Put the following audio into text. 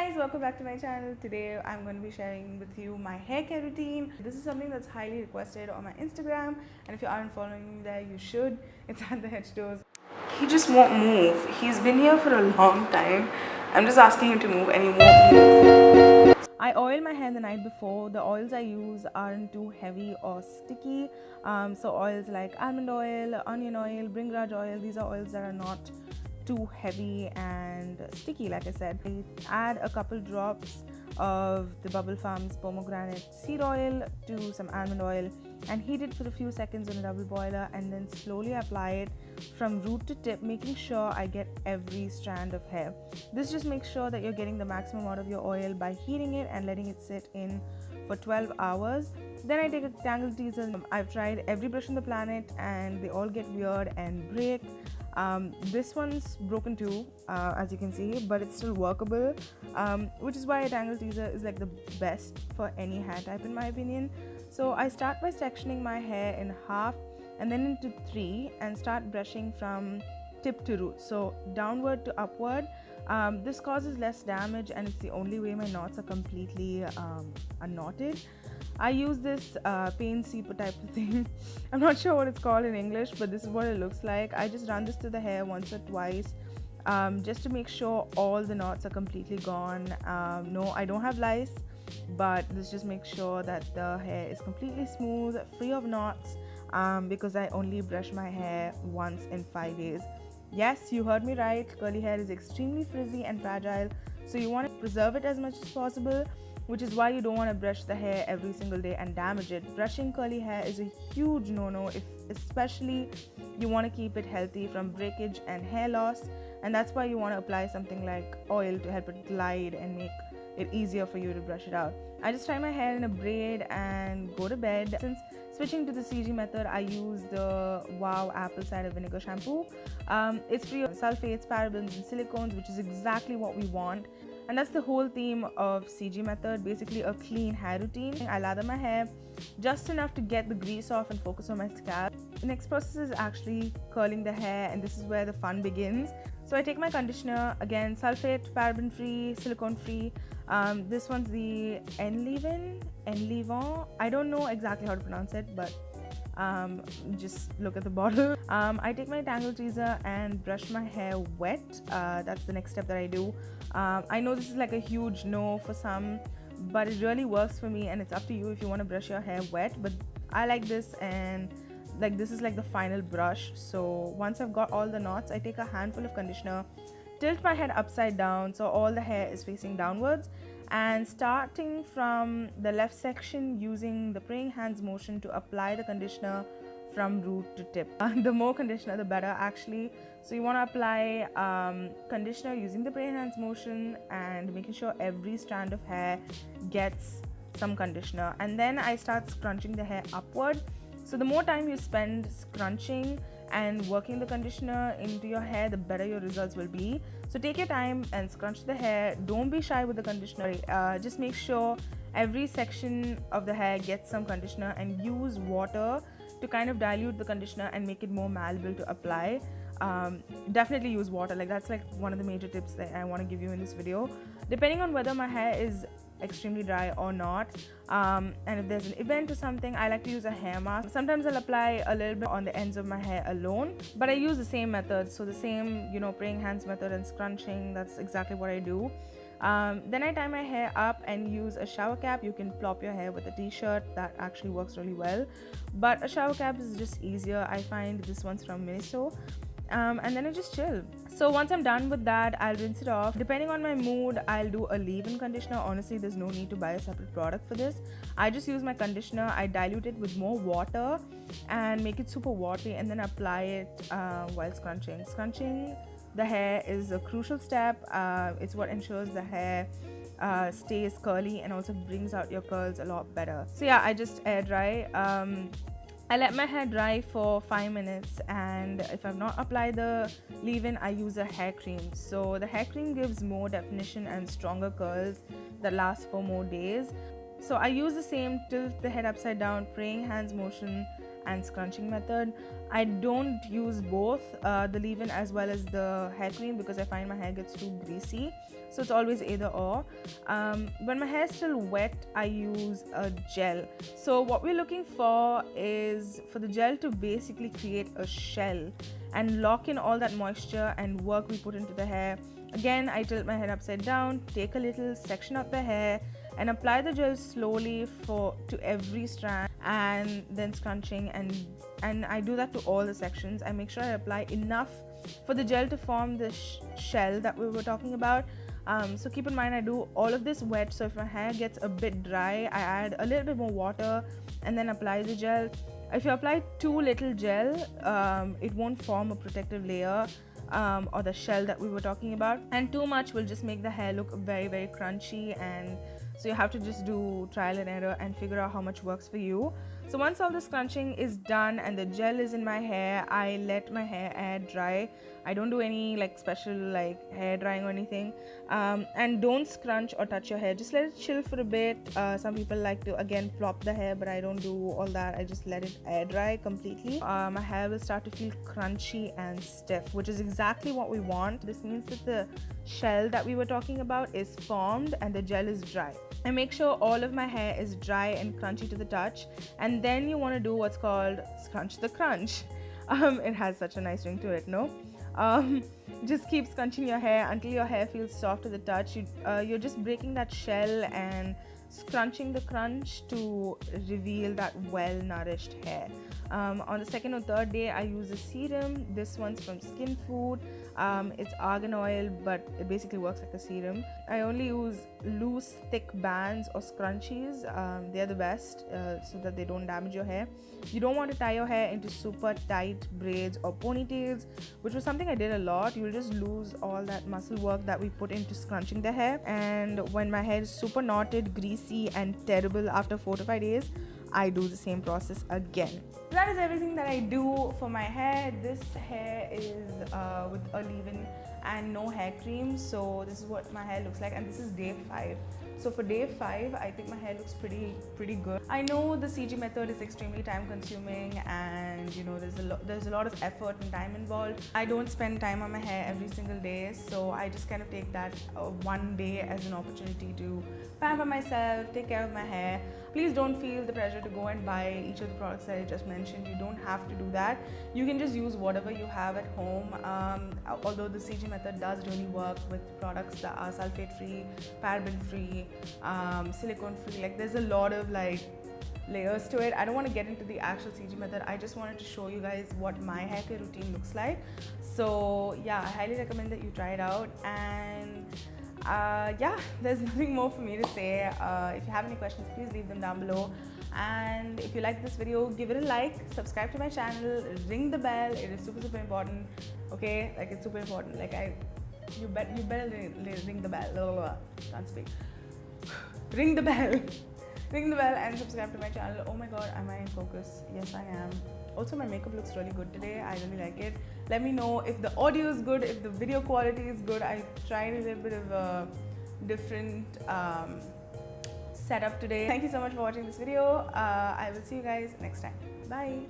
Guys, welcome back to my channel. Today I'm going to be sharing with you my hair care routine. This is something that's highly requested on my Instagram, and if you aren't following me there, you should. It's at thehdose. He just won't move. He's been here for a long time. I'm just asking him to move and he won't move. I oil my hair the night before. The oils I use aren't too heavy or sticky. So oils like almond oil, onion oil, bringraj oil, these are oils that are not too heavy and sticky. Like I said, I add a couple drops of the Bubble Farm's pomegranate seed oil to some almond oil and heat it for a few seconds on a double boiler, and then slowly apply it from root to tip, making sure I get every strand of hair. This just makes sure that you're getting the maximum out of your oil by heating it and letting it sit in for 12 hours. Then I take a tangle teaser. I've tried every brush on the planet and they all get weird and break. This one's broken too, as you can see, but it's still workable, which is why a tangle teaser is like the best for any hair type in my opinion. So I start by sectioning my hair in half and then into three and start brushing from tip to root, so downward to upward. This causes less damage and it's the only way my knots are completely unknotted. I use this paint seeper type of thing. I'm not sure what it's called in English, but this is what it looks like. I just run this to the hair once or twice just to make sure all the knots are completely gone. No, I don't have lice, but this just makes sure that the hair is completely smooth, free of knots, because I only brush my hair once in 5 days. Yes, you heard me right. Curly hair is extremely frizzy and fragile, so you want to preserve it as much as possible, which is why you don't want to brush the hair every single day and damage it. Brushing curly hair is a huge no-no, especially you want to keep it healthy from breakage and hair loss, and that's why you want to apply something like oil to help it glide and make it easier for you to brush it out. I just tie my hair in a braid and go to bed. Since switching to the CG method, I use the Wow apple cider vinegar shampoo. It's free of sulfates, parabens and silicones, which is exactly what we want. And that's the whole theme of CG method, basically a clean hair routine. I lather my hair just enough to get the grease off and focus on my scalp. The next process is actually curling the hair, and this is where the fun begins. So I take my conditioner, again sulfate, paraben free, silicone free. This one's the ENLIVEN. I don't know exactly how to pronounce it, but just look at the bottle. I take my tangle tweezer and brush my hair wet. That's the next step that I do. I know this is like a huge no for some, but it really works for me, and it's up to you if you want to brush your hair wet, but I like this, and like this is like the final brush. So once I've got all the knots, I take a handful of conditioner, tilt my head upside down so all the hair is facing downwards, and starting from the left section using the praying hands motion to apply the conditioner from root to tip. The more conditioner the better actually, so you want to apply conditioner using the praying hands motion and making sure every strand of hair gets some conditioner, and then I start scrunching the hair upward. So the more time you spend scrunching and working the conditioner into your hair, the better your results will be. So take your time and scrunch the hair. Don't be shy with the conditioner. Just make sure every section of the hair gets some conditioner, and use water to kind of dilute the conditioner and make it more malleable to apply. Definitely use water. Like that's like one of the major tips that I want to give you in this video, depending on whether my hair is extremely dry or not, and if there's an event or something, I like to use a hair mask. Sometimes I'll apply a little bit on the ends of my hair alone, but I use the same method, so the same, you know, praying hands method and scrunching, that's exactly what I do. Then I tie my hair up and use a shower cap. You can plop your hair with a t-shirt, that actually works really well, but a shower cap is just easier. I find this one's from Miniso. And then I just chill. So once I'm done with that, I'll rinse it off. Depending on my mood, I'll do a leave-in conditioner. Honestly, there's no need to buy a separate product for this. I just use my conditioner, I dilute it with more water and make it super watery, and then apply it while scrunching. Scrunching the hair is a crucial step. It's what ensures the hair stays curly and also brings out your curls a lot better. So yeah, I just air dry. I let my hair dry for 5 minutes, and if I've not applied the leave-in, I use a hair cream. So the hair cream gives more definition and stronger curls that last for more days. So I use the same tilt the head upside down, praying hands motion and scrunching method. I don't use both the leave-in as well as the hair cream because I find my hair gets too greasy. So it's always either or. When my hair is still wet, I use a gel. So what we're looking for is for the gel to basically create a shell and lock in all that moisture and work we put into the hair. Again, I tilt my head upside down, take a little section of the hair and apply the gel slowly to every strand, and then scrunching, and I do that to all the sections. I make sure I apply enough for the gel to form the shell that we were talking about. So keep in mind I do all of this wet, so if my hair gets a bit dry, I add a little bit more water and then apply the gel. If you apply too little gel, it won't form a protective layer or the shell that we were talking about, and too much will just make the hair look very, very crunchy, and so you have to just do trial and error and figure out how much works for you. So once all the scrunching is done and the gel is in my hair, I let my hair air dry. I don't do any like special like hair drying or anything, and don't scrunch or touch your hair. Just let it chill for a bit. Some people like to again plop the hair, but I don't do all that. I just let it air dry completely. My hair will start to feel crunchy and stiff, which is exactly what we want. This means that the shell that we were talking about is formed and the gel is dry. I make sure all of my hair is dry and crunchy to the touch, and then you want to do what's called scrunch the crunch. It has such a nice ring to it, no? Just keep scrunching your hair until your hair feels soft to the touch. You're just breaking that shell and scrunching the crunch to reveal that well-nourished hair. On the second or third day, I use a serum. This one's from Skin Food. It's argan oil, but it basically works like a serum. I only use loose, thick bands or scrunchies. They're the best so that they don't damage your hair. You don't want to tie your hair into super tight braids or ponytails, which was something I did a lot. You'll just lose all that muscle work that we put into scrunching the hair. And when my hair is super knotted, greasy and terrible after 4 to 5 days, I do the same process again. That is everything that I do for my hair. This hair is with a leave-in and no hair cream, so this is what my hair looks like, and this is day 5. So for day 5, I think my hair looks pretty good. I know the CG method is extremely time consuming, and you know there's a lot of effort and time involved. I don't spend time on my hair every single day, so I just kind of take that one day as an opportunity to pamper myself, take care of my hair. Please don't feel the pressure to go and buy each of the products that I just mentioned. You don't have to do that. You can just use whatever you have at home. Although the CG method does really work with products that are sulfate free, paraben free, silicone free. Like there's a lot of like layers to it. I don't want to get into the actual CG method. I just wanted to show you guys what my hair care routine looks like. So yeah, I highly recommend that you try it out. And yeah, there's nothing more for me to say. If you have any questions, please leave them down below. And if you like this video, give it a like, subscribe to my channel, ring the bell. It is super important. Okay, like it's super important. Like you better ring the bell. Can't speak. Ring the bell. Ring the bell and subscribe to my channel. Oh my god, am I in focus? Yes, I am. Also, my makeup looks really good today. I really like it. Let me know if the audio is good, if the video quality is good. I tried a little bit of a different setup today. Thank you so much for watching this video. I will see you guys next time. Bye.